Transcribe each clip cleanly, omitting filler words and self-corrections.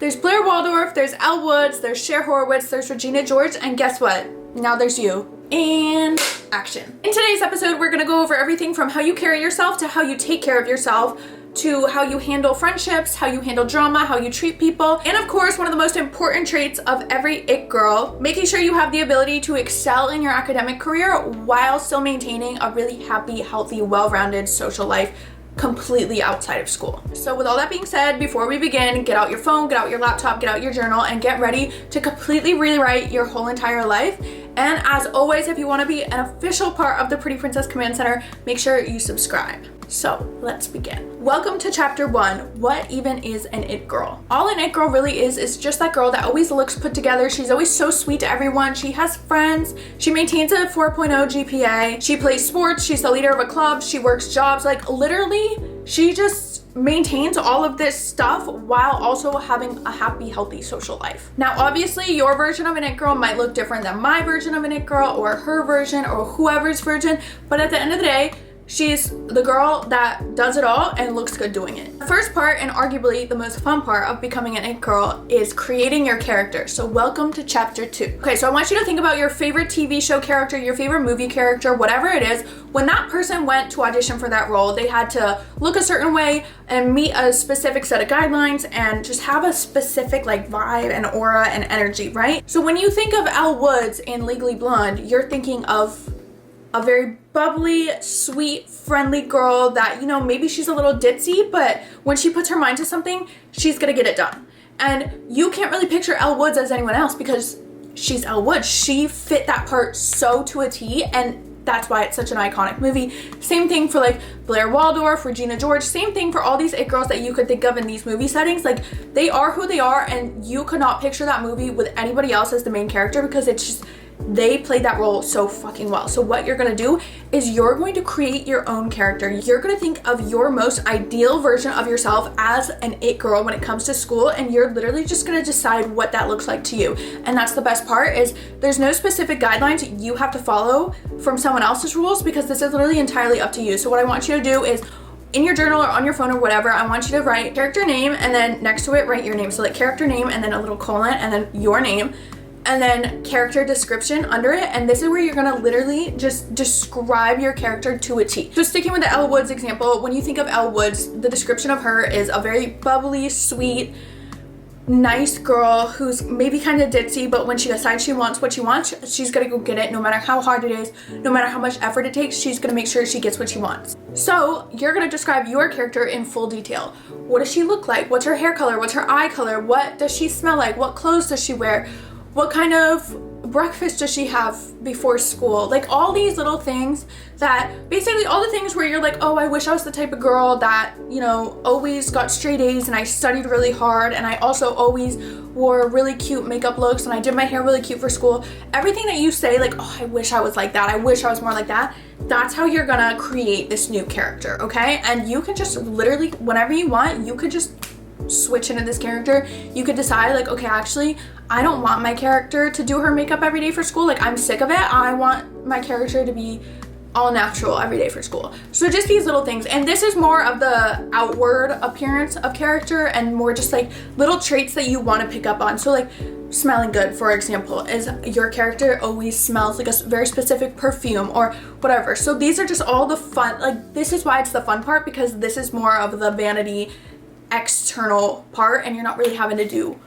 There's Blair Waldorf, there's Elle Woods, there's Cher Horowitz, there's Regina George, and guess what? Now there's you. And action. In today's episode, we're gonna go over everything from how you carry yourself to how you take care of yourself, to how you handle friendships, how you handle drama, how you treat people, and of course, one of the most important traits of every it girl, making sure you have the ability to excel in your academic career while still maintaining a really happy, healthy, well-rounded social life completely outside of school. So with all that being said, before we begin, get out your phone, get out your laptop, get out your journal, and get ready to completely rewrite your whole entire life. And as always, if you want to be an official part of the Pretty Princess Command Center, make sure you subscribe. So let's begin. Welcome to chapter 1. What even is an it girl? All an it girl really is just that girl that always looks put together. She's always so sweet to everyone. She has friends. She maintains a 4.0 GPA. She plays sports. She's the leader of a club. She works jobs. Like literally, she just maintains all of this stuff while also having a happy, healthy social life. Now, obviously, your version of an it girl might look different than my version of an it girl or her version or whoever's version, but at the end of the day, she's the girl that does it all and looks good doing it. The first part, and arguably the most fun part of becoming an it girl, is creating your character. So welcome to chapter 2. Okay, so I want you to think about your favorite TV show character, your favorite movie character, whatever it is. When that person went to audition for that role, they had to look a certain way and meet a specific set of guidelines and just have a specific like vibe and aura and energy, right? So when you think of Elle Woods in Legally Blonde, you're thinking of a very bubbly, sweet, friendly girl that, you know, maybe she's a little ditzy, but when she puts her mind to something, she's gonna get it done. And you can't really picture Elle Woods as anyone else because she's Elle Woods. She fit that part so to a T, and that's why it's such an iconic movie. Same thing for like Blair Waldorf, Regina George, same thing for all these it girls that you could think of in these movie settings. Like they are who they are, and you could not picture that movie with anybody else as the main character because it's just, they played that role so fucking well. So what you're gonna do is you're going to create your own character. You're gonna think of your most ideal version of yourself as an it girl when it comes to school, and you're literally just gonna decide what that looks like to you. And that's the best part, is there's no specific guidelines you have to follow from someone else's rules, because this is literally entirely up to you. So what I want you to do is, in your journal or on your phone or whatever, I want you to write character name and then next to it write your name. So like character name and then a little colon and then your name, and then character description under it, and this is where you're gonna literally just describe your character to a T. So sticking with the Elle Woods example, when you think of Elle Woods, the description of her is a very bubbly, sweet, nice girl who's maybe kind of ditzy, but when she decides she wants what she wants, she's gonna go get it no matter how hard it is, no matter how much effort it takes, she's gonna make sure she gets what she wants. So you're gonna describe your character in full detail. What does she look like? What's her hair color? What's her eye color? What does she smell like? What clothes does she wear? What kind of breakfast does she have before school? Like all these little things that basically all the things where you're like, oh, I wish I was the type of girl that, you know, always got straight A's and I studied really hard and I also always wore really cute makeup looks and I did my hair really cute for school. Everything that you say like, oh, I wish I was like that. I wish I was more like that. That's how you're gonna create this new character, okay? And you can just literally, whenever you want, you could just switch into this character. You could decide like, okay, actually, I don't want my character to do her makeup every day for school. Like I'm sick of it. I want my character to be all natural every day for school. So just these little things. And this is more of the outward appearance of character and more just like little traits that you want to pick up on. So like smelling good, for example, is your character always smells like a very specific perfume or whatever. So these are just all the fun, like this is why it's the fun part, because this is more of the vanity external part and you're not really having to do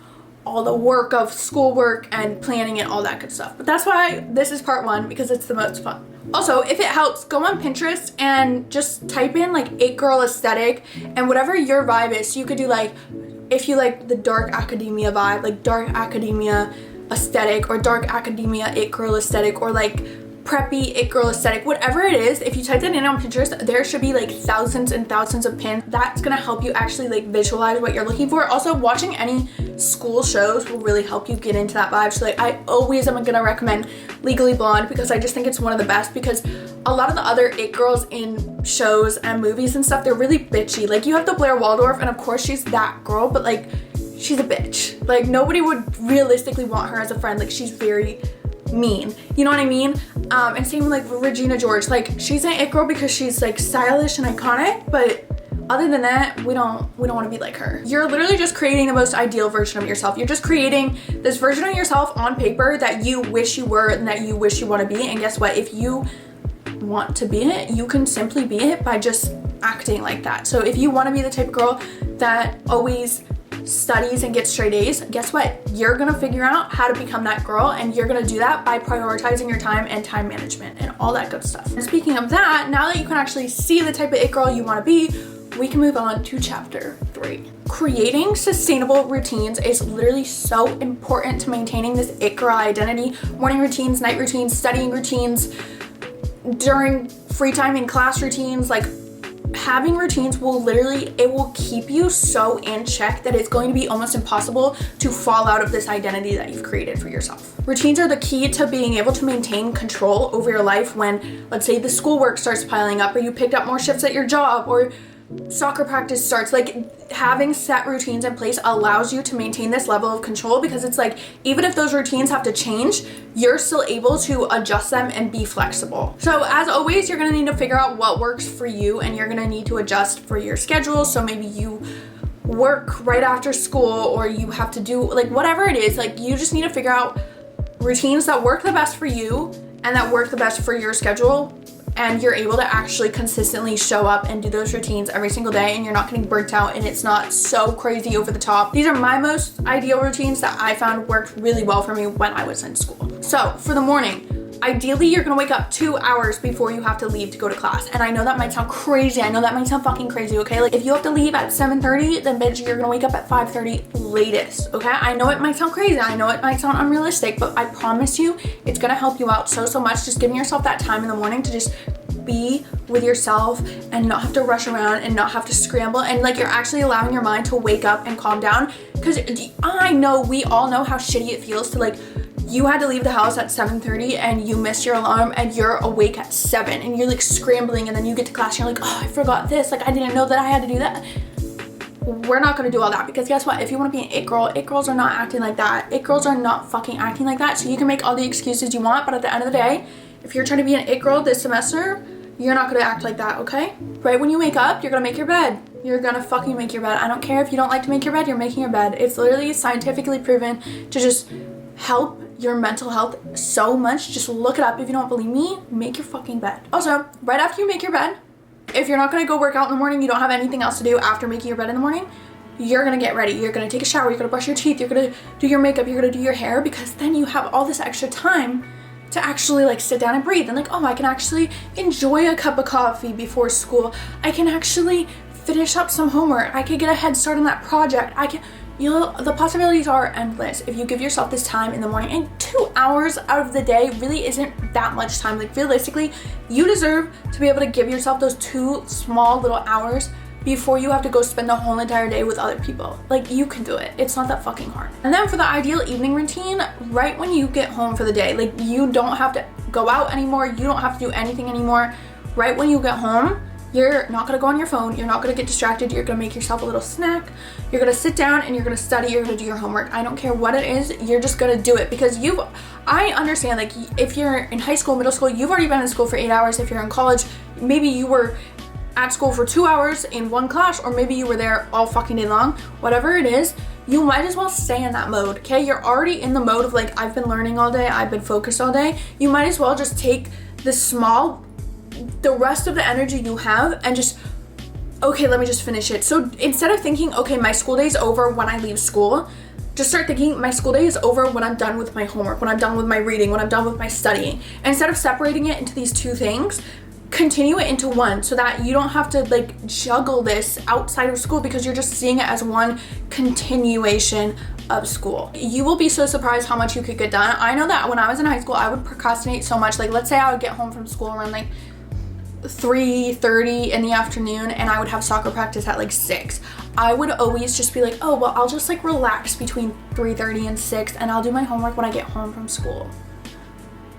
all the work of schoolwork and planning and all that good stuff. But that's why this is part 1, because it's the most fun. Also, if it helps, go on Pinterest and just type in like it girl aesthetic and whatever your vibe is. So you could do like, if you like the dark academia vibe, like dark academia aesthetic or dark academia it girl aesthetic, or like preppy it girl aesthetic, whatever it is. If you type that in on Pinterest, there should be like thousands and thousands of pins. That's gonna help you actually like visualize what you're looking for. Also, watching any school shows will really help you get into that vibe. So like I always am gonna recommend Legally Blonde because I just think it's one of the best, because a lot of the other it girls in shows and movies and stuff, they're really bitchy. Like you have the Blair Waldorf, and of course she's that girl, but like she's a bitch. Like nobody would realistically want her as a friend. Like she's very mean, you know what I mean? And same with like Regina George. Like she's an it girl because she's like stylish and iconic, but Other than that, we don't want to be like her. You're literally just creating the most ideal version of yourself. You're just creating this version of yourself on paper that you wish you were and that you wish you want to be. And guess what? If you want to be it, you can simply be it by just acting like that. So if you want to be the type of girl that always studies and gets straight A's, guess what? You're gonna figure out how to become that girl, and you're gonna do that by prioritizing your time and time management and all that good stuff. And speaking of that, now that you can actually see the type of it girl you want to be, we can move on to chapter 3. Creating sustainable routines is literally so important to maintaining this it girl identity. Morning routines, night routines, studying routines, during free time in class routines. Like, having routines will literally, it will keep you so in check that it's going to be almost impossible to fall out of this identity that you've created for yourself. Routines are the key to being able to maintain control over your life when, let's say, the schoolwork starts piling up, or you picked up more shifts at your job, or soccer practice starts. Like, having set routines in place allows you to maintain this level of control, because it's like, even if those routines have to change, you're still able to adjust them and be flexible. So as always, you're gonna need to figure out what works for you, and you're gonna need to adjust for your schedule. So maybe you work right after school, or you have to do, like, whatever it is, like, you just need to figure out routines that work the best for you and that work the best for your schedule, and you're able to actually consistently show up and do those routines every single day, and you're not getting burnt out and it's not so crazy over the top. These are my most ideal routines that I found worked really well for me when I was in school. So for the morning, ideally you're gonna wake up 2 hours before you have to leave to go to class. And I know that might sound crazy. I know that might sound fucking crazy, okay? Like, if you have to leave at 7:30, then bitch, you're gonna wake up at 5:30 latest, okay? I know it might sound crazy. I know it might sound unrealistic, but I promise you, it's gonna help you out so much. Just giving yourself that time in the morning to just be with yourself and not have to rush around and not have to scramble, and like, you're actually allowing your mind to wake up and calm down. Because I know, we all know how shitty it feels to, like, you had to leave the house at 7:30 and you missed your alarm and you're awake at 7 and you're like scrambling, and then you get to class and you're like, oh, I forgot this, like, I didn't know that I had to do that. We're not gonna do all that, because guess what? If you want to be an it girl, it girls are not acting like that. It girls are not fucking acting like that. So you can make all the excuses you want, but at the end of the day, if you're trying to be an it girl this semester, you're not gonna act like that, okay? Right when you wake up, you're gonna make your bed. You're gonna fucking make your bed. I don't care if you don't like to make your bed, you're making your bed. It's literally scientifically proven to just help your mental health so much. Just look it up. If you don't believe me, make your fucking bed. Also, right after you make your bed, if you're not gonna go work out in the morning, you don't have anything else to do after making your bed in the morning, you're gonna get ready. You're gonna take a shower, you're gonna brush your teeth, you're gonna do your makeup, you're gonna do your hair, because then you have all this extra time to actually, like, sit down and breathe, and like, oh, I can actually enjoy a cup of coffee before school. I can actually finish up some homework. I could get a head start on that project. The possibilities are endless if you give yourself this time in the morning. And 2 hours out of the day really isn't that much time. Like, realistically, you deserve to be able to give yourself those 2 small little hours before you have to go spend the whole entire day with other people. Like, you can do it. It's not that fucking hard. And then for the ideal evening routine, right when you get home for the day, like, you don't have to go out anymore. You don't have to do anything anymore. Right when you get home, you're not gonna go on your phone. You're not gonna get distracted. You're gonna make yourself a little snack. You're gonna sit down and you're gonna study. You're gonna do your homework. I don't care what it is. You're just gonna do it, because I understand, like, if you're in high school, middle school, you've already been in school for 8 hours. If you're in college, maybe you were at school for 2 hours in one class, or maybe you were there all fucking day long. Whatever it is, you might as well stay in that mode, okay? You're already in the mode of, like, I've been learning all day, I've been focused all day. You might as well just take the rest of the energy you have and just, okay, let me just finish it. So instead of thinking, okay, my school day's over when I leave school, just start thinking, my school day is over when I'm done with my homework, when I'm done with my reading, when I'm done with my studying. Instead of separating it into these 2 things, continue it into one, so that you don't have to, like, juggle this outside of school, because you're just seeing it as one continuation of school. You will be so surprised how much you could get done. I know that when I was in high school, I would procrastinate so much. Like, let's say I would get home from school around like 3:30 in the afternoon, and I would have soccer practice at like 6. I would always just be like, oh, well, I'll just, like, relax between 3:30 and 6, and I'll do my homework when I get home from school.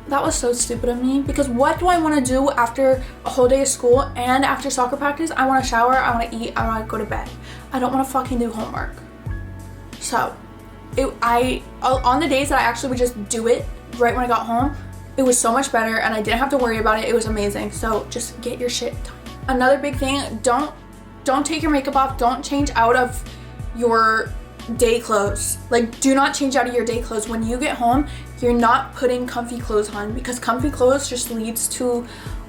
That was so stupid of me, because what do I want to do after a whole day of school and after soccer practice? I want to shower, I want to eat, I want to go to bed. I don't want to fucking do homework. So on the days that I actually would just do it right when I got home, it was so much better, and I didn't have to worry about it. It was amazing. So just get your shit done. Another big thing, don't Don't take your makeup off. Don't change out of your day clothes. Like, do not change out of your day clothes. When you get home, you're not putting comfy clothes on, because comfy clothes just leads to,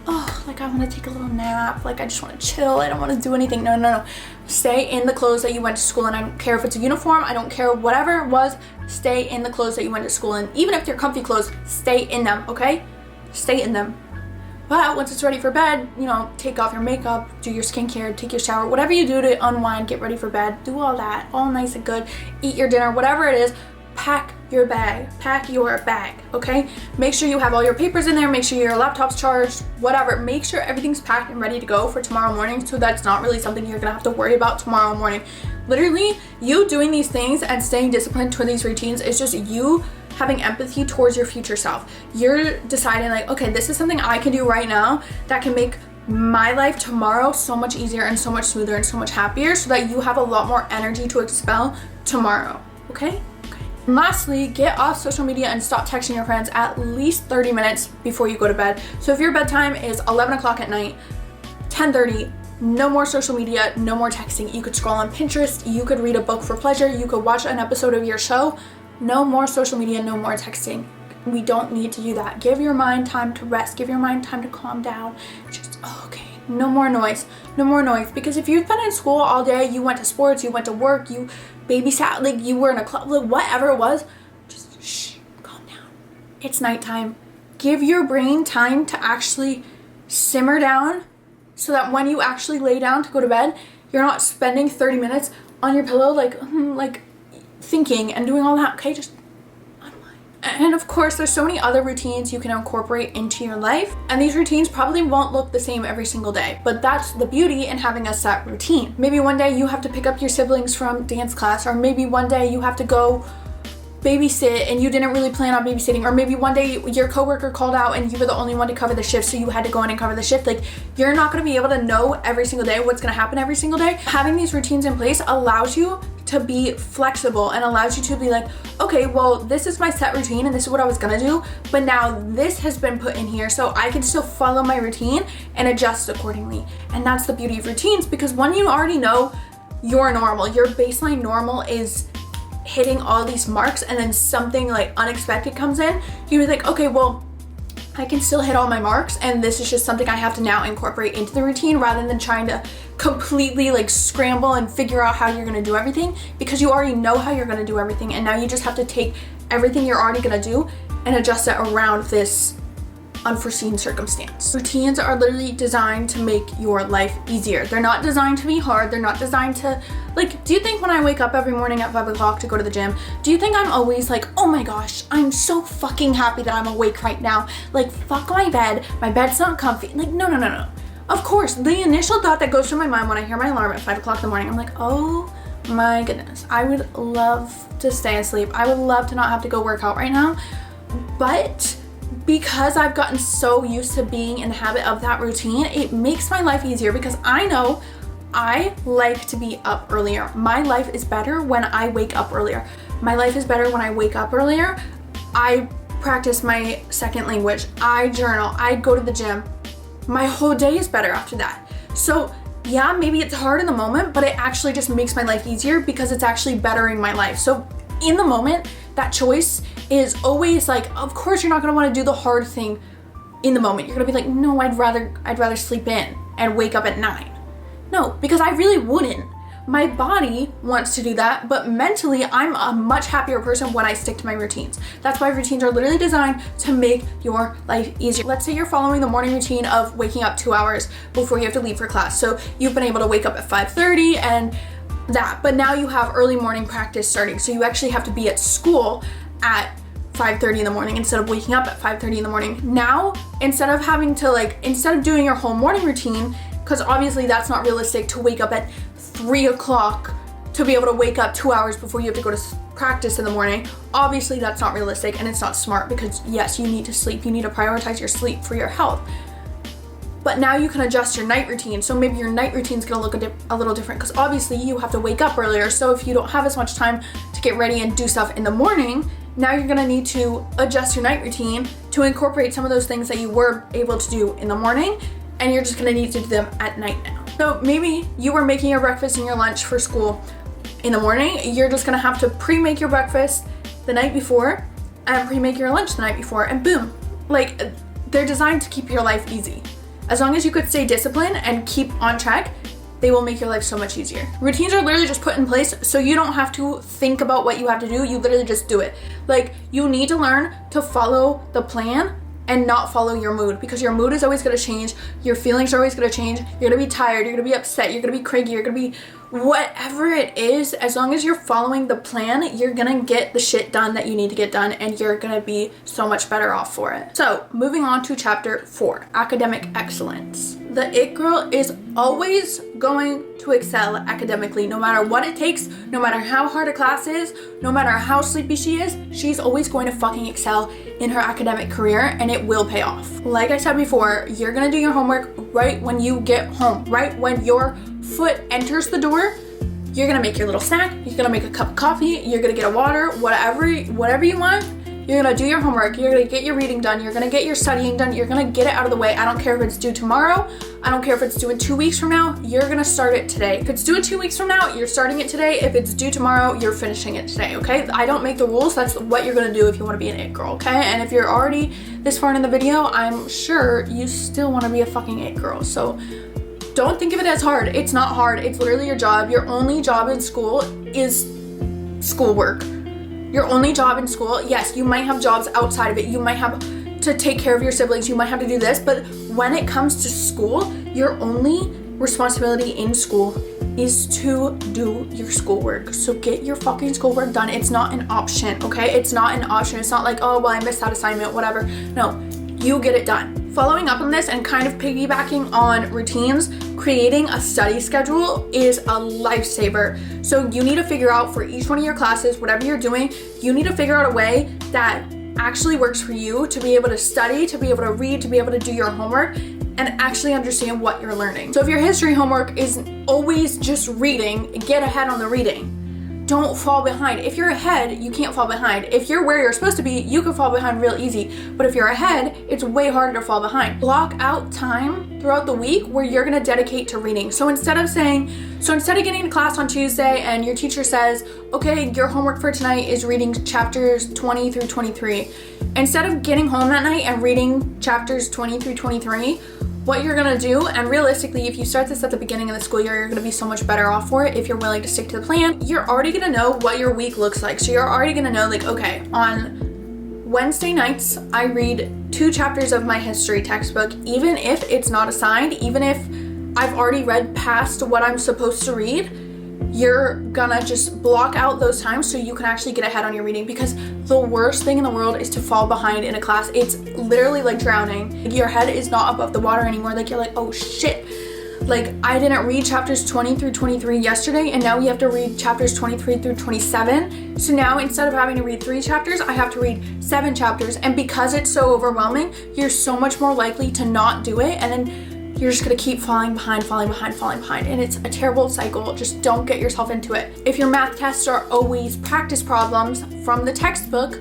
oh, like I want to take a little nap, like I just want to chill, I don't want to do anything. No. Stay in the clothes that you went to school in. I don't care if it's a uniform, I don't care whatever it was, stay in the clothes that you went to school in. Even if they're comfy clothes, stay in them, okay? Stay in them. But once it's ready for bed, you know, take off your makeup, do your skincare, take your shower, whatever you do to unwind, get ready for bed, do all that, all nice and good, eat your dinner, whatever it is, pack your bag, okay? Make sure you have all your papers in there, make sure your laptop's charged, whatever. Make sure everything's packed and ready to go for tomorrow morning, so that's not really something you're gonna have to worry about tomorrow morning. Literally, you doing these things and staying disciplined toward these routines is just you having empathy towards your future self. You're deciding like, okay, this is something I can do right now that can make my life tomorrow so much easier and so much smoother and so much happier, so that you have a lot more energy to expel tomorrow, okay? And lastly, get off social media and stop texting your friends at least 30 minutes before you go to bed. So if your bedtime is 11 o'clock at night, 10:30, no more social media, no more texting. You could scroll on Pinterest, you could read a book for pleasure, you could watch an episode of your show. No more social media, no more texting. We don't need to do that. Give your mind time to rest. Give your mind time to calm down. Just, okay, no more noise. No more noise. Because if you've been in school all day, you went to sports, you went to work, you babysat, like you were in a club, like whatever it was, just shh, calm down. It's nighttime. Give your brain time to actually simmer down, so that when you actually lay down to go to bed, you're not spending 30 minutes on your pillow like thinking and doing all that, okay? Just unwind. And of course, there's so many other routines you can incorporate into your life, and these routines probably won't look the same every single day, but that's the beauty in having a set routine. Maybe one day you have to pick up your siblings from dance class, or maybe one day you have to go babysit and you didn't really plan on babysitting, or maybe one day your coworker called out and you were the only one to cover the shift, so you had to go in and cover the shift. Like, you're not going to be able to know every single day what's going to happen every single day. Having these routines in place allows you to be flexible and allows you to be like, okay, well, this is my set routine and this is what I was gonna do, but now this has been put in here, so I can still follow my routine and adjust accordingly. And that's the beauty of routines, because when you already know your normal, your baseline normal is hitting all these marks, and then something like unexpected comes in, you'll be like, okay, well, I can still hit all my marks, and this is just something I have to now incorporate into the routine, rather than trying to completely like scramble and figure out how you're gonna do everything, because you already know how you're gonna do everything, and now you just have to take everything you're already gonna do and adjust it around this unforeseen circumstance. Routines are literally designed to make your life easier. They're not designed to be hard. They're not designed to, like, do you think when I wake up every morning at 5 o'clock to go to the gym, do you think I'm always like, oh my gosh, I'm so fucking happy that I'm awake right now. Like, fuck my bed's not comfy. Like, no. Of course, the initial thought that goes through my mind when I hear my alarm at 5 o'clock in the morning, I'm like, oh my goodness, I would love to stay asleep. I would love to not have to go work out right now. But because I've gotten so used to being in the habit of that routine, it makes my life easier, because I know I like to be up earlier. My life is better when I wake up earlier. My life is better when I wake up earlier. I practice my second language. I journal. I go to the gym. My whole day is better after that. So yeah, maybe it's hard in the moment, but it actually just makes my life easier because it's actually bettering my life. So in the moment, that choice is always like, of course you're not gonna wanna do the hard thing in the moment. You're gonna be like, no, I'd rather sleep in and wake up at 9. No, because I really wouldn't. My body wants to do that, but mentally I'm a much happier person when I stick to my routines. That's why routines are literally designed to make your life easier. Let's say you're following the morning routine of waking up 2 hours before you have to leave for class. So you've been able to wake up at 5:30 and that, but now you have early morning practice starting. So you actually have to be at school at 5:30 in the morning instead of waking up at 5:30 in the morning. Now, instead of doing your whole morning routine, because obviously that's not realistic to wake up at 3 o'clock to be able to wake up 2 hours before you have to go to practice in the morning. Obviously that's not realistic and it's not smart, because yes, you need to sleep. You need to prioritize your sleep for your health. But now you can adjust your night routine. So maybe your night routine is gonna look a little different, because obviously you have to wake up earlier. So if you don't have as much time to get ready and do stuff in the morning, now you're gonna need to adjust your night routine to incorporate some of those things that you were able to do in the morning, and you're just gonna need to do them at night now. So maybe you were making your breakfast and your lunch for school in the morning. You're just gonna have to pre-make your breakfast the night before and pre-make your lunch the night before, and boom. Like, they're designed to keep your life easy. As long as you could stay disciplined and keep on track, they will make your life so much easier. Routines are literally just put in place so you don't have to think about what you have to do. You literally just do it. Like, you need to learn to follow the plan and not follow your mood, because your mood is always gonna change. Your feelings are always gonna change. You're gonna be tired, you're gonna be upset, you're gonna be cranky, you're gonna be whatever it is. As long as you're following the plan, you're gonna get the shit done that you need to get done, and you're gonna be so much better off for it. So moving on to chapter 4, academic excellence. The it girl is always going to excel academically, no matter what it takes, no matter how hard a class is, no matter how sleepy she is, she's always going to fucking excel in her academic career, and it will pay off. Like I said before, you're gonna do your homework right when you get home, right when your foot enters the door. You're gonna make your little snack, you're gonna make a cup of coffee, you're gonna get a water, whatever you want. You're gonna do your homework, you're gonna get your reading done, you're gonna get your studying done, you're gonna get it out of the way. I don't care if it's due tomorrow, I don't care if it's due in 2 weeks from now, you're gonna start it today. If it's due in 2 weeks from now, you're starting it today. If it's due tomorrow, you're finishing it today, okay? I don't make the rules, that's what you're gonna do if you wanna be an it girl, okay? And if you're already this far in the video, I'm sure you still wanna be a fucking it girl. So don't think of it as hard. It's not hard, it's literally your job. Your only job in school is schoolwork. Your only job in school, yes, you might have jobs outside of it. You might have to take care of your siblings. You might have to do this, but when it comes to school, your only responsibility in school is to do your schoolwork. So get your fucking schoolwork done. It's not an option, okay? It's not an option. It's not like, oh, well, I missed that assignment, whatever. No, you get it done. Following up on this and kind of piggybacking on routines, creating a study schedule is a lifesaver. So you need to figure out for each one of your classes, whatever you're doing, you need to figure out a way that actually works for you to be able to study, to be able to read, to be able to do your homework, and actually understand what you're learning. So if your history homework is always just reading, get ahead on the reading. Don't fall behind. If you're ahead, you can't fall behind. If you're where you're supposed to be, you can fall behind real easy. But if you're ahead, it's way harder to fall behind. Block out time throughout the week where you're gonna dedicate to reading. So instead of getting to class on Tuesday and your teacher says, okay, your homework for tonight is reading chapters 20 through 23. Instead of getting home that night and reading chapters 20 through 23, what you're gonna do, and realistically, if you start this at the beginning of the school year, you're gonna be so much better off for it if you're willing to stick to the plan. You're already gonna know what your week looks like. So you're already gonna know, like, okay, on Wednesday nights, I read 2 chapters of my history textbook, even if it's not assigned, even if I've already read past what I'm supposed to read. You're gonna just block out those times so you can actually get ahead on your reading, because the worst thing in the world is to fall behind in a class. It's literally like drowning. Your head is not above the water anymore. Like, you're like, oh shit, like I didn't read chapters 20 through 23 yesterday, and now we have to read chapters 23 through 27. So now instead of having to read 3 chapters, I have to read 7 chapters. And because it's so overwhelming, you're so much more likely to not do it, and then you're just gonna keep falling behind, and it's a terrible cycle. Just don't get yourself into it. If your math tests are always practice problems from the textbook,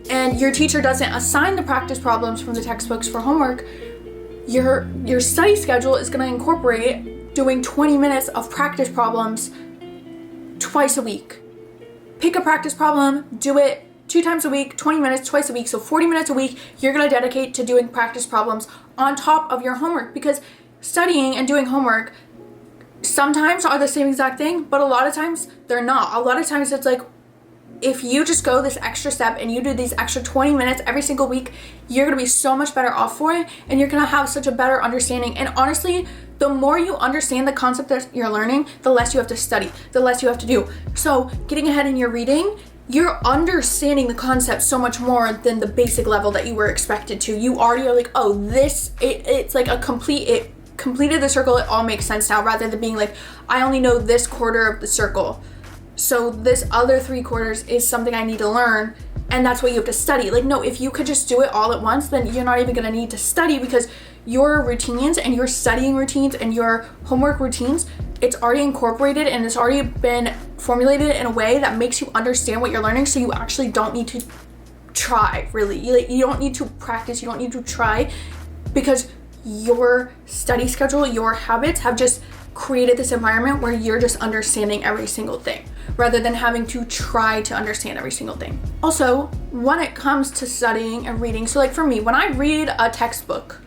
and your teacher doesn't assign the practice problems from the textbooks for homework, your study schedule is gonna incorporate doing 20 minutes of practice problems twice a week. Pick a practice problem, do it 2 times a week, 20 minutes twice a week, so 40 minutes a week you're gonna dedicate to doing practice problems on top of your homework, because studying and doing homework sometimes are the same exact thing, but a lot of times they're not. A lot of times it's like, if you just go this extra step and you do these extra 20 minutes every single week, you're gonna be so much better off for it, and you're gonna have such a better understanding. And honestly, the more you understand the concept that you're learning, the less you have to study, the less you have to do. So getting ahead in your reading, you're understanding the concept so much more than the basic level that you were expected to. You already are like, oh, it's like it completed the circle, it all makes sense now, rather than being like, I only know this quarter of the circle, so this other 3 quarters is something I need to learn, and that's what you have to study. Like, no, if you could just do it all at once, then you're not even gonna need to study, because your routines and your studying routines and your homework routines, it's already incorporated and it's already been formulated in a way that makes you understand what you're learning, so you actually don't need to try, really. You don't need to practice, you don't need to try, because your study schedule, your habits have just created this environment where you're just understanding every single thing rather than having to try to understand every single thing. Also, when it comes to studying and reading, so like for me, when I read a textbook,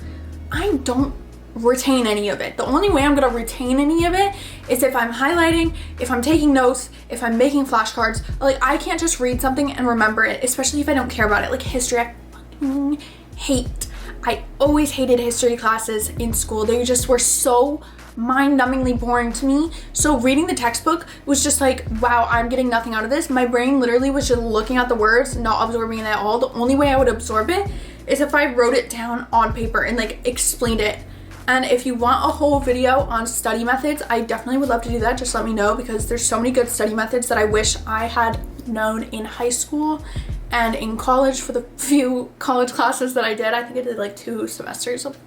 I don't retain any of it. The only way I'm gonna retain any of it is if I'm highlighting, if I'm taking notes, if I'm making flashcards. Like, I can't just read something and remember it, especially if I don't care about it. Like history, I fucking hate. I always hated history classes in school. They just were so mind-numbingly boring to me. So reading the textbook was just like, wow, I'm getting nothing out of this. My brain literally was just looking at the words, not absorbing it at all. The only way I would absorb it is if I wrote it down on paper and like explained it. And if you want a whole video on study methods, I definitely would love to do that. Just let me know, because there's so many good study methods that I wish I had known in high school and in college for the few college classes that I did. I think I did like 2 semesters of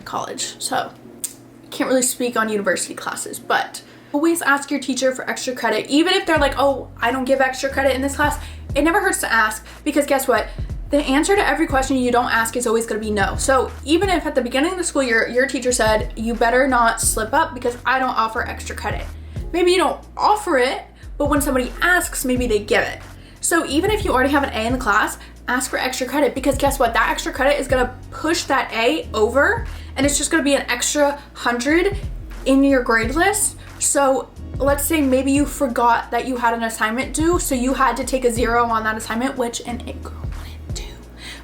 college, so I can't really speak on university classes, but always ask your teacher for extra credit. Even if they're like, oh, I don't give extra credit in this class, it never hurts to ask, because guess what? The answer to every question you don't ask is always going to be no. So even if at the beginning of the school year, your teacher said, you better not slip up because I don't offer extra credit. Maybe you don't offer it, but when somebody asks, maybe they give it. So even if you already have an A in the class, ask for extra credit, because guess what? That extra credit is going to push that A over, and it's just going to be an extra 100 in your grade list. So let's say maybe you forgot that you had an assignment due, so you had to take a 0 on that assignment, which an it girl wouldn't do.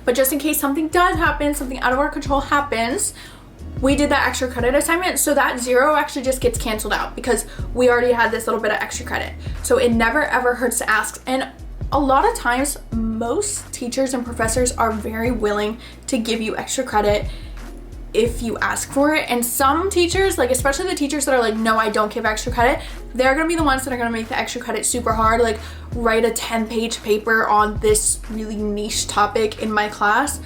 But just in case something does happen, something out of our control happens, we did that extra credit assignment, so that 0 actually just gets canceled out because we already had this little bit of extra credit. So it never ever hurts to ask. And a lot of times, most teachers and professors are very willing to give you extra credit if you ask for it. And some teachers, like especially the teachers that are like, no, I don't give extra credit, they're gonna be the ones that are gonna make the extra credit super hard, like write a 10-page paper on this really niche topic in my class.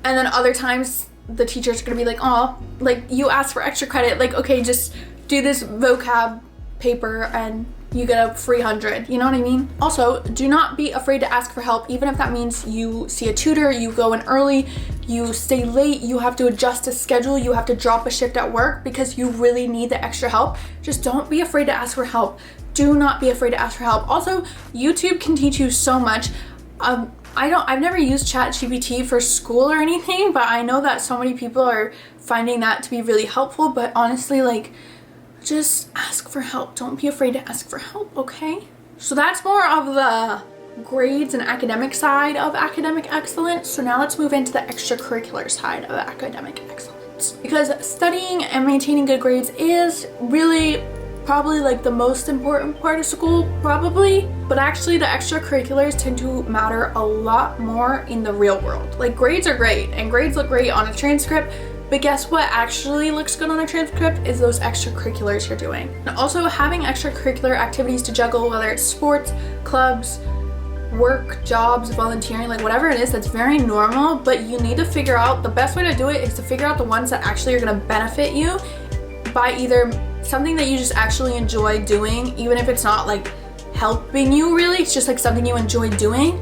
And then other times the teacher's gonna be like, oh, like you asked for extra credit, like okay, just do this vocab paper and you get a free 100, you know what I mean? Also, do not be afraid to ask for help, even if that means you see a tutor, you go in early, you stay late, you have to adjust a schedule, you have to drop a shift at work because you really need the extra help. Just don't be afraid to ask for help. Do not be afraid to ask for help. Also, YouTube can teach you so much. I've never used ChatGPT for school or anything, but I know that so many people are finding that to be really helpful. But honestly, like, just ask for help. Don't be afraid to ask for help, okay? So that's more of the grades and academic side of academic excellence. So now let's move into the extracurricular side of academic excellence. Because studying and maintaining good grades is really probably like the most important part of school, probably. But actually the extracurriculars tend to matter a lot more in the real world. Like, grades are great and grades look great on a transcript, but guess what actually looks good on a transcript is those extracurriculars you're doing. And also having extracurricular activities to juggle, whether it's sports, clubs, work, jobs, volunteering, like whatever it is, that's very normal, but you need to figure out, the best way to do it is to figure out the ones that actually are gonna benefit you by either something that you just actually enjoy doing, even if it's not like helping you really, it's just like something you enjoy doing,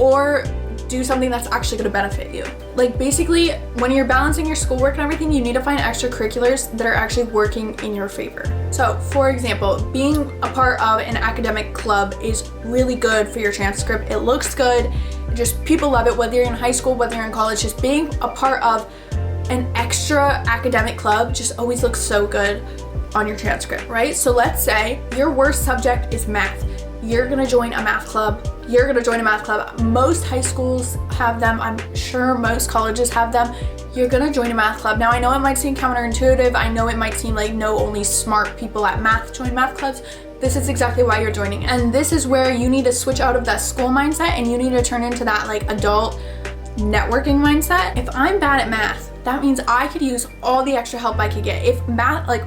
or do something that's actually going to benefit you. Like basically, when you're balancing your schoolwork and everything, you need to find extracurriculars that are actually working in your favor. So for example, being a part of an academic club is really good for your transcript. It looks good, just people love it, whether you're in high school, whether you're in college. Just being a part of an extra academic club just always looks so good on your transcript, right? So let's say your worst subject is math. You're gonna join a math club. You're gonna join a math club. Most high schools have them. I'm sure most colleges have them. You're gonna join a math club. Now I know it might seem counterintuitive. I know it might seem like no, only smart people at math join math clubs. This is exactly why you're joining. And this is where you need to switch out of that school mindset and you need to turn into that like adult networking mindset. If I'm bad at math, that means I could use all the extra help I could get. If math, like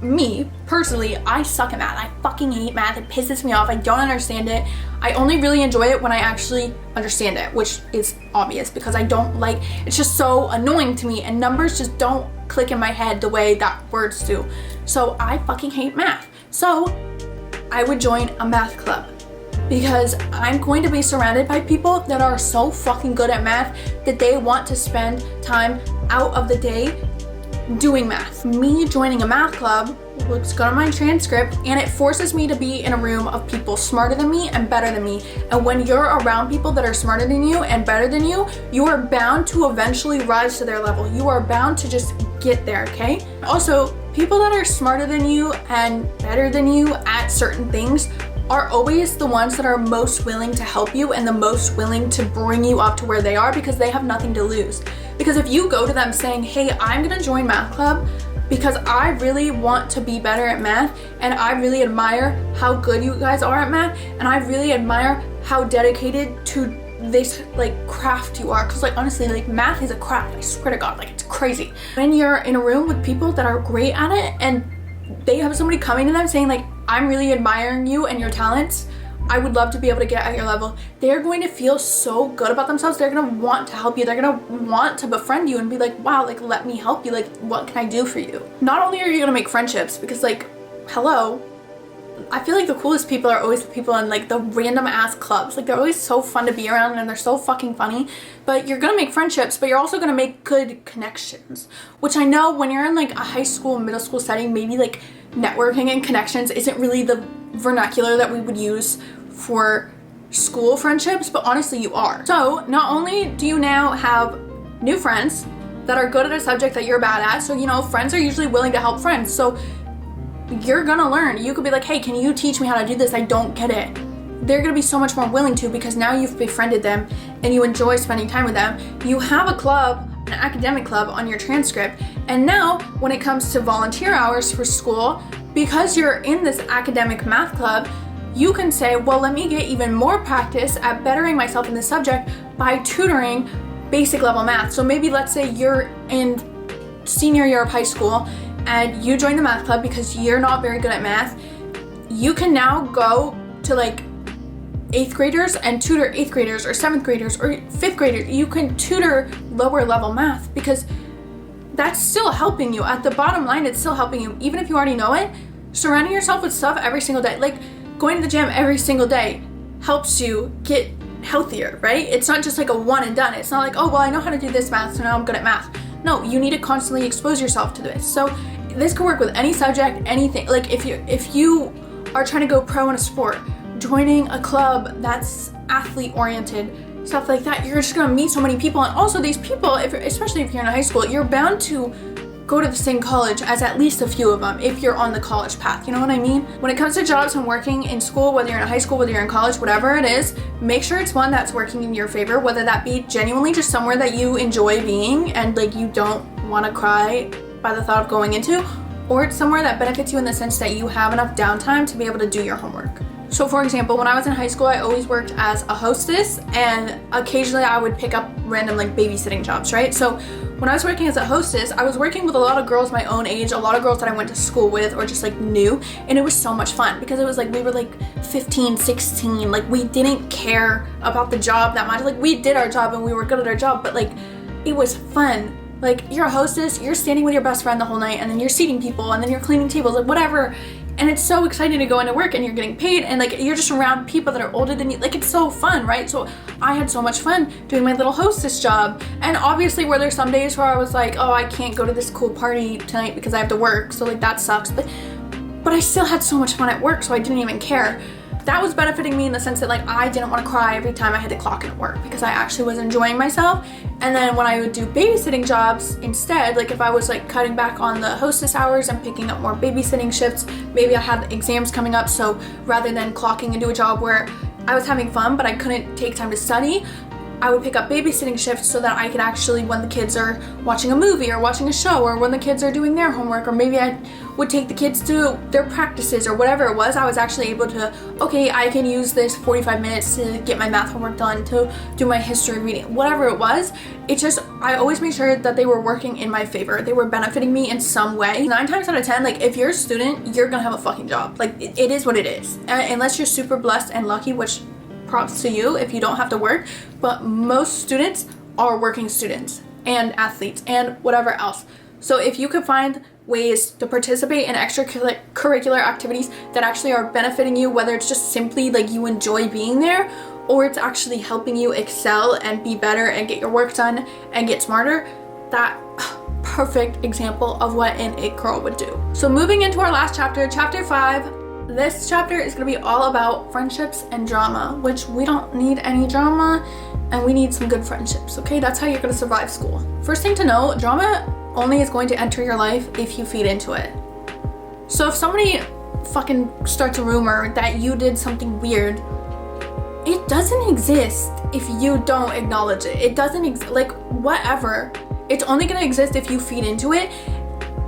me personally, I suck at math. I fucking hate math. It pisses me off. I don't understand it. I only really enjoy it when I actually understand it, which is obvious because I don't like, it's just so annoying to me and numbers just don't click in my head the way that words do. So I fucking hate math. So I would join a math club because I'm going to be surrounded by people that are so fucking good at math that they want to spend time out of the day doing math. Me joining a math club looks good on my transcript, and it forces me to be in a room of people smarter than me and better than me. And when you're around people that are smarter than you and better than you are bound to eventually rise to their level. You are bound to just get there, okay? Also, people that are smarter than you and better than you at certain things are always the ones that are most willing to help you and the most willing to bring you up to where they are, because they have nothing to lose. Because if you go to them saying, hey, I'm gonna join math club because I really want to be better at math, and I really admire how good you guys are at math, and I really admire how dedicated to this like craft you are, because like honestly, like math is a craft, I swear to God, like it's crazy. When you're in a room with people that are great at it and they have somebody coming to them saying like, I'm really admiring you and your talents, I would love to be able to get at your level, they're going to feel so good about themselves. They're going to want to help you. They're going to want to befriend you and be like, wow, like let me help you. Like, what can I do for you? Not only are you going to make friendships, because like, hello, I feel like the coolest people are always the people in like the random ass clubs. Like they're always so fun to be around and they're so fucking funny. But you're gonna make friendships, but you're also gonna make good connections. Which I know when you're in like a high school, middle school setting, maybe like networking and connections isn't really the vernacular that we would use for school friendships, but honestly you are. So not only do you now have new friends that are good at a subject that you're bad at, so you know, friends are usually willing to help friends. So you're gonna learn. You could be like, hey, can you teach me how to do this? I don't get it. They're gonna be so much more willing to, because now you've befriended them and you enjoy spending time with them. You have a club, an academic club on your transcript, and now when it comes to volunteer hours for school, because you're in this academic math club, you can say, well, let me get even more practice at bettering myself in this subject by tutoring basic level math. So maybe let's say you're in senior year of high school and you join the math club because you're not very good at math. You can now go to like 8th graders and tutor 8th graders or 7th graders or 5th graders. You can tutor lower level math, because that's still helping you. At the bottom line, it's still helping you. Even if you already know it, surrounding yourself with stuff every single day, like going to the gym every single day, helps you get healthier, right? It's not just like a one and done. It's not like, oh, well, I know how to do this math, so now I'm good at math. No, you need to constantly expose yourself to this. So this could work with any subject, anything. Like if you are trying to go pro in a sport, joining a club that's athlete oriented, stuff like that, you're just gonna meet so many people. And also these people, especially if you're in high school, you're bound to go to the same college as at least a few of them if you're on the college path. You know what I mean? When it comes to jobs and working in school, whether you're in high school, whether you're in college, whatever it is, make sure it's one that's working in your favor, whether that be genuinely just somewhere that you enjoy being and like you don't want to cry by the thought of going into, or it's somewhere that benefits you in the sense that you have enough downtime to be able to do your homework. So for example, when I was in high school, I always worked as a hostess, and occasionally I would pick up random like babysitting jobs, right? So when I was working as a hostess, I was working with a lot of girls my own age, a lot of girls that I went to school with or just like knew, and it was so much fun because it was like we were like 15, 16, like we didn't care about the job that much. Like we did our job and we were good at our job, but like it was fun. Like you're a hostess, you're standing with your best friend the whole night, and then you're seating people, and then you're cleaning tables, like whatever. And it's so exciting to go into work and you're getting paid, and like you're just around people that are older than you. Like it's so fun, right? So I had so much fun doing my little hostess job. And obviously were there some days where I was like, oh, I can't go to this cool party tonight because I have to work, so like that sucks. But I still had so much fun at work, so I didn't even care. That was benefiting me in the sense that like I didn't want to cry every time I had to clock in at work because I actually was enjoying myself. And then when I would do babysitting jobs instead, like if I was like cutting back on the hostess hours and picking up more babysitting shifts, maybe I had exams coming up, so rather than clocking into a job where I was having fun but I couldn't take time to study, I would pick up babysitting shifts so that I could actually, when the kids are watching a movie or watching a show, or when the kids are doing their homework, or maybe I would take the kids to their practices or whatever it was, I was actually able to, okay, I can use this 45 minutes to get my math homework done, to do my history reading, whatever it was. It's just, I always made sure that they were working in my favor. They were benefiting me in some way. 9 times out of 10, like if you're a student, you're gonna have a fucking job. Like it is what it is. Unless you're super blessed and lucky, which props to you if you don't have to work, but most students are working students and athletes and whatever else. So if you could find ways to participate in extracurricular activities that actually are benefiting you, whether it's just simply like you enjoy being there, or it's actually helping you excel and be better and get your work done and get smarter, that perfect example of what an it girl would do. So moving into our last chapter, chapter 5, this chapter is going to be all about friendships and drama, which we don't need any drama and we need some good friendships, okay? That's how you're going to survive school. First thing to know, drama only is going to enter your life if you feed into it. So if somebody fucking starts a rumor that you did something weird, it doesn't exist if you don't acknowledge it. It doesn't exist, like, whatever. It's only gonna exist if you feed into it.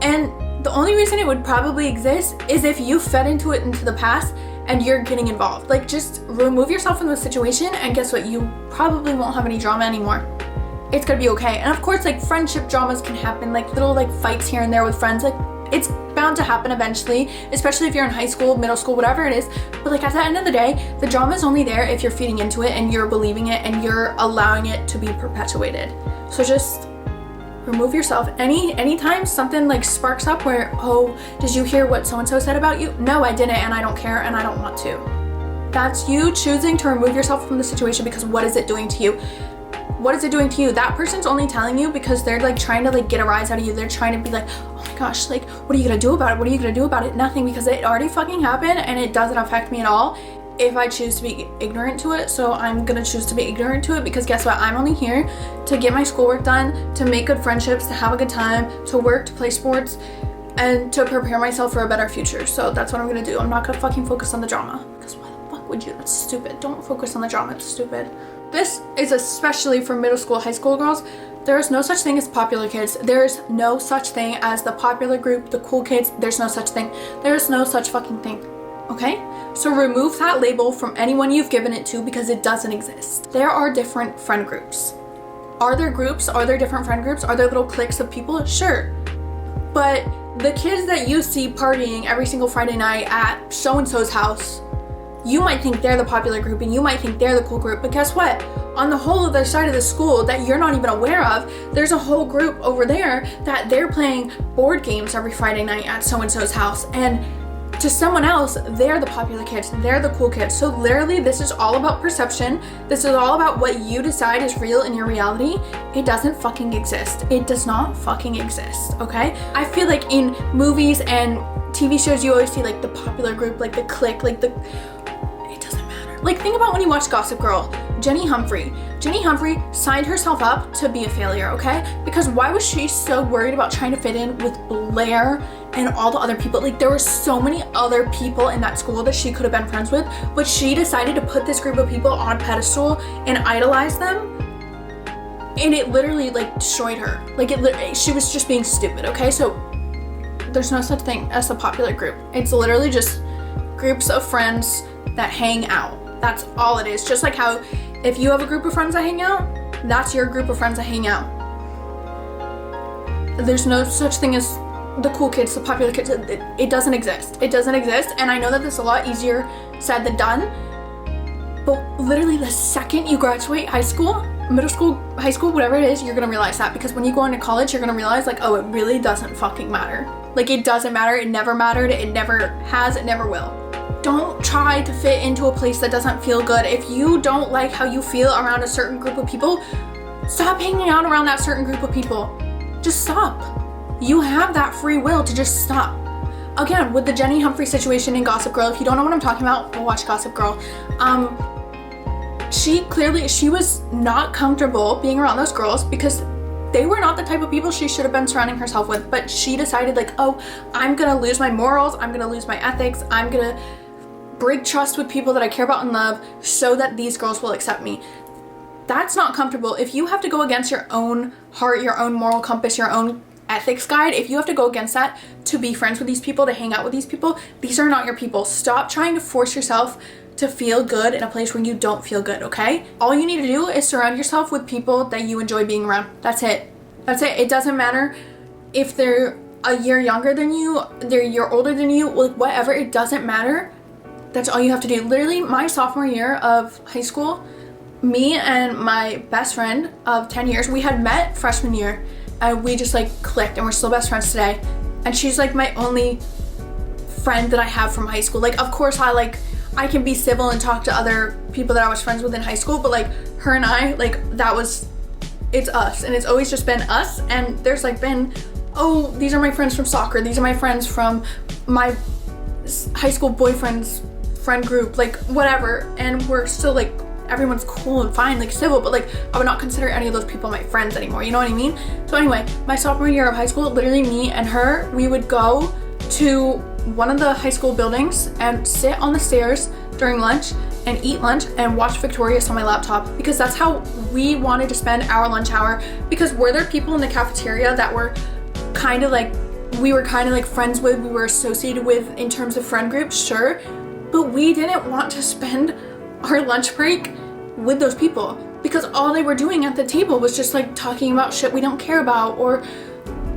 And the only reason it would probably exist is if you fed into it into the past and you're getting involved. Like, just remove yourself from the situation and guess what? You probably won't have any drama anymore. It's gonna be okay. And of course, like, friendship dramas can happen, like little like fights here and there with friends. Like, it's bound to happen eventually, especially if you're in high school, middle school, whatever it is. But like, at the end of the day, the drama is only there if you're feeding into it and you're believing it and you're allowing it to be perpetuated. So just remove yourself. Anytime something like sparks up where, oh, did you hear what so-and-so said about you? No, I didn't, and I don't care, and I don't want to. That's you choosing to remove yourself from the situation, because what is it doing to you? What is it doing to you? That person's only telling you because they're like trying to like get a rise out of you. They're trying to be like, oh my gosh, like, what are you gonna do about it? What are you gonna do about it? Nothing, because it already fucking happened and it doesn't affect me at all if I choose to be ignorant to it. So I'm gonna choose to be ignorant to it, because guess what? I'm only here to get my schoolwork done, to make good friendships, to have a good time, to work, to play sports, and to prepare myself for a better future. So that's what I'm gonna do. I'm not gonna fucking focus on the drama, because why the fuck would you? That's stupid. Don't focus on the drama. It's stupid. This is especially for middle school, high school girls. There is no such thing as popular kids. There is no such thing as the popular group, the cool kids. There's no such thing. There is no such fucking thing. Okay? So remove that label from anyone you've given it to, because it doesn't exist. There are different friend groups. Are there groups? Are there different friend groups? Are there little cliques of people? Sure. But the kids that you see partying every single Friday night at so-and-so's house, you might think they're the popular group and you might think they're the cool group, but guess what? On the whole other side of the school that you're not even aware of, there's a whole group over there that they're playing board games every Friday night at so-and-so's house, and to someone else, they're the popular kids, they're the cool kids. So literally, this is all about perception. This is all about what you decide is real in your reality. It doesn't fucking exist. It does not fucking exist, okay? I feel like in movies and TV shows, you always see like the popular group, like the clique, like the... Like, think about when you watch Gossip Girl, Jenny Humphrey. Jenny Humphrey signed herself up to be a failure, okay? Because why was she so worried about trying to fit in with Blair and all the other people? Like, there were so many other people in that school that she could have been friends with, but she decided to put this group of people on a pedestal and idolize them, and it literally, like, destroyed her. Like, she was just being stupid, okay? So there's no such thing as a popular group. It's literally just groups of friends that hang out. That's all it is. Just like how if you have a group of friends that hang out, that's your group of friends that hang out. There's no such thing as the cool kids, the popular kids. It doesn't exist. It doesn't exist. And I know that this is a lot easier said than done, but literally the second you graduate high school, middle school, high school, whatever it is, you're gonna realize that, because when you go into college, you're gonna realize like, oh, it really doesn't fucking matter. Like, it doesn't matter. It never mattered. It never has. It never will. Don't try to fit into a place that doesn't feel good. If you don't like how you feel around a certain group of people, stop hanging out around that certain group of people. Just stop. You have that free will to just stop. Again, with the Jenny Humphrey situation in Gossip Girl, if you don't know what I'm talking about, go watch Gossip Girl. She was not comfortable being around those girls because they were not the type of people she should have been surrounding herself with, but she decided like, oh, I'm gonna lose my morals, I'm gonna lose my ethics, I'm gonna break trust with people that I care about and love so that these girls will accept me. That's not comfortable. If you have to go against your own heart, your own moral compass, your own ethics guide, if you have to go against that to be friends with these people, to hang out with these people, these are not your people. Stop trying to force yourself to feel good in a place where you don't feel good, okay? All you need to do is surround yourself with people that you enjoy being around. That's it. That's it. It doesn't matter if they're a year younger than you, they're a year older than you, like whatever, it doesn't matter. That's all you have to do. Literally, my sophomore year of high school, me and my best friend of 10 years, we had met freshman year and we just like clicked and we're still best friends today. And she's like my only friend that I have from high school. Like, of course I can be civil and talk to other people that I was friends with in high school, but like her and I, like that was it's us, and it's always just been us. And there's like been, oh, these are my friends from soccer, these are my friends from my high school boyfriend's friend group, like whatever, and we're still like, everyone's cool and fine, like civil, but like I would not consider any of those people my friends anymore, you know what I mean? So anyway, my sophomore year of high school, literally me and her, we would go to one of the high school buildings and sit on the stairs during lunch and eat lunch and watch Victorious on my laptop, because that's how we wanted to spend our lunch hour. Because were there people in the cafeteria that were kind of like, we were kind of like friends with, we were associated with in terms of friend groups, sure, but we didn't want to spend our lunch break with those people, because all they were doing at the table was just like talking about shit we don't care about, or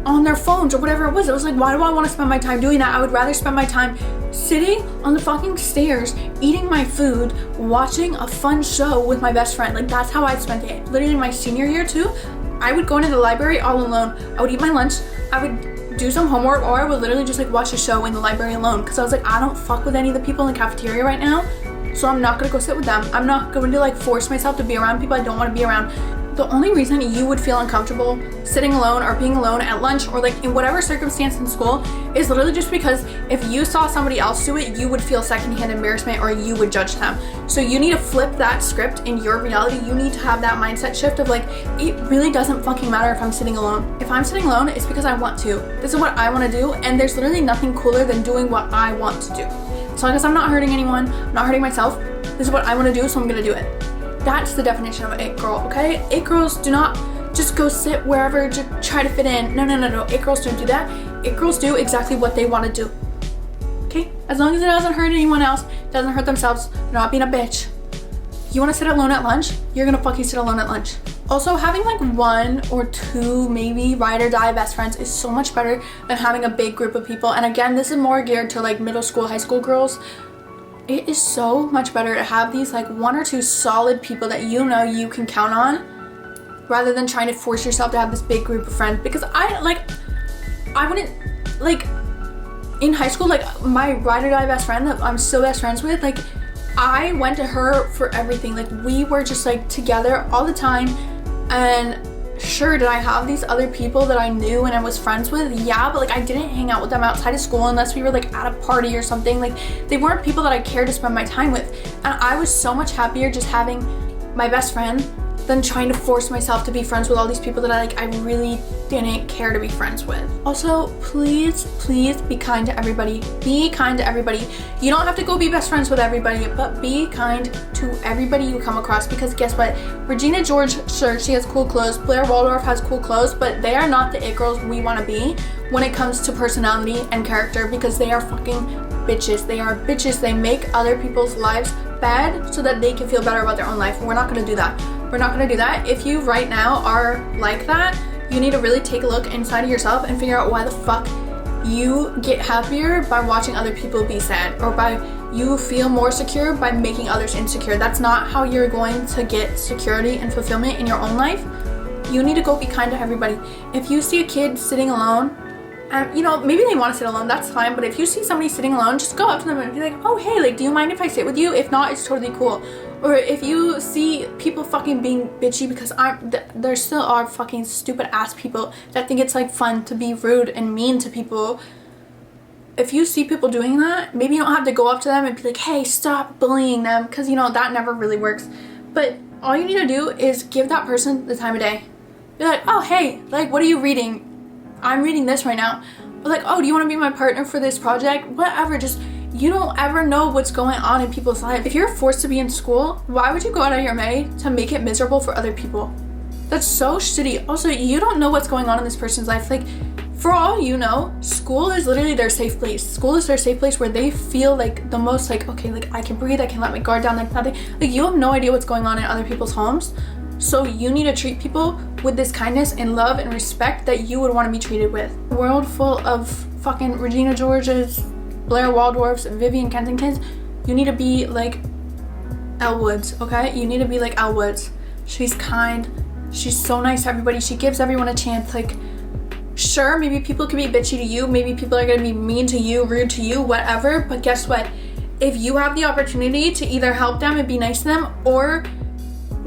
on their phones or whatever it was. It was like, why do I want to spend my time doing that? I would rather spend my time sitting on the fucking stairs, eating my food, watching a fun show with my best friend. Like, that's how I spent it. Literally my senior year too, I would go into the library all alone. I would eat my lunch, I would do some homework, or I would literally just like watch a show in the library alone, because I was like, I don't fuck with any of the people in the cafeteria right now, so I'm not gonna go sit with them. I'm not going to like force myself to be around people I don't want to be around. The only reason you would feel uncomfortable sitting alone or being alone at lunch or like in whatever circumstance in school is literally just because if you saw somebody else do it, you would feel secondhand embarrassment or you would judge them. So you need to flip that script in your reality. You need to have that mindset shift of like, it really doesn't fucking matter if I'm sitting alone. If I'm sitting alone, it's because I want to. This is what I want to do, and there's literally nothing cooler than doing what I want to do. As long as I'm not hurting anyone, I'm not hurting myself, this is what I want to do, so I'm gonna do it. That's the definition of an it girl, okay? It girls do not just go sit wherever to try to fit in. No. It girls don't do that. It girls do exactly what they want to do, okay? As long as it doesn't hurt anyone else, doesn't hurt themselves, they're not being a bitch. You want to sit alone at lunch? You're gonna fucking sit alone at lunch. Also, having like one or two maybe ride or die best friends is so much better than having a big group of people. And again, this is more geared to like middle school, high school girls. It is so much better to have these like one or two solid people that you know you can count on, rather than trying to force yourself to have this big group of friends. Because I wouldn't, like, in high school, like my ride or die best friend that I'm still best friends with, like I went to her for everything. Like we were just like together all the time. And sure, did I have these other people that I knew and I was friends with? Yeah, but like I didn't hang out with them outside of school unless we were like at a party or something. Like they weren't people that I cared to spend my time with. And I was so much happier just having my best friend than trying to force myself to be friends with all these people that I really didn't care to be friends with. Also, please be kind to everybody. Be kind to everybody. You don't have to go be best friends with everybody, but be kind to everybody you come across, because guess what? Regina George, sure, she has cool clothes. Blair Waldorf has cool clothes, but they are not the it girls we want to be when it comes to personality and character, because they are fucking bitches. They are bitches. They make other people's lives bad so that they can feel better about their own life. We're not going to do that. We're not going to do that. If you right now are like that, you need to really take a look inside of yourself and figure out why the fuck you get happier by watching other people be sad, or by you feel more secure by making others insecure. That's not how you're going to get security and fulfillment in your own life. You need to go be kind to everybody. If you see a kid sitting alone, and you know, maybe they want to sit alone, that's fine, but if you see somebody sitting alone, just go up to them and be like, oh hey, like, do you mind if I sit with you? If not, it's totally cool. Or if you see people fucking being bitchy, because there still are fucking stupid ass people that think it's like fun to be rude and mean to people. If you see people doing that, maybe you don't have to go up to them and be like, hey, stop bullying them, because you know that never really works. But all you need to do is give that person the time of day. Be like, oh hey, like, what are you reading? I'm reading this right now. But like, oh, do you want to be my partner for this project? Whatever, just, you don't ever know what's going on in people's lives. If you're forced to be in school, why would you go out of your way to make it miserable for other people? That's so shitty. Also, you don't know what's going on in this person's life. Like, for all you know, school is literally their safe place. School is their safe place where they feel like the most like, okay, like I can breathe, I can let my guard down, like nothing. Like, you have no idea what's going on in other people's homes. So you need to treat people with this kindness and love and respect that you would want to be treated with. A world full of fucking Regina Georges, Blair Waldorfs, Vivian Kensingtons, you need to be like Elle Woods, okay? You need to be like Elle Woods. She's kind. She's so nice to everybody. She gives everyone a chance. Like, sure, maybe people can be bitchy to you. Maybe people are going to be mean to you, rude to you, whatever. But guess what? If you have the opportunity to either help them and be nice to them, or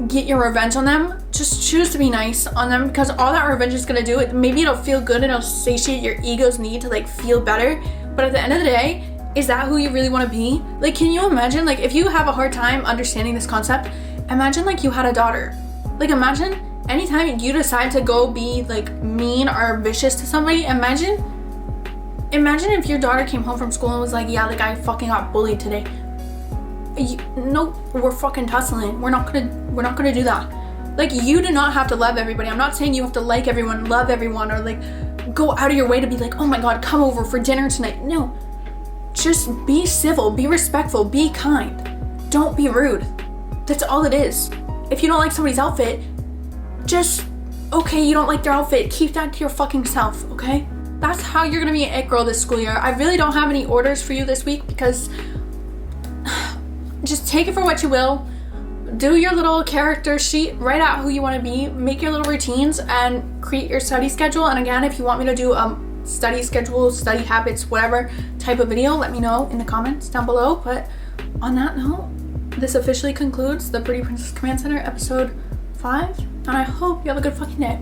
get your revenge on them just choose to be nice on them, because all that revenge is gonna do, maybe it'll feel good and it'll satiate your ego's need to like feel better, but at the end of the day, is that who you really want to be? Like, can you imagine, like, if you have a hard time understanding this concept, imagine like you had a daughter. Like, imagine anytime you decide to go be like mean or vicious to somebody, imagine if your daughter came home from school and was like, yeah, like I fucking got bullied today. No, we're fucking tussling. We're not gonna do that. Like, you do not have to love everybody. I'm not saying you have to like everyone, love everyone, or like go out of your way to be like, oh my god, come over for dinner tonight. No, just be civil, be respectful, be kind. Don't be rude. That's all it is. If you don't like somebody's outfit, just, okay, you don't like their outfit, keep that to your fucking self, okay? That's how you're gonna be an it girl this school year. I really don't have any orders for you this week, because just take it for what you will. Do your little character sheet, write out who you want to be, make your little routines, and create your study schedule. And again, if you want me to do study schedule, study habits, whatever type of video, let me know in the comments down below. But on that note, this officially concludes the Pretty Princess Command Center episode 5, and I hope you have a good fucking day.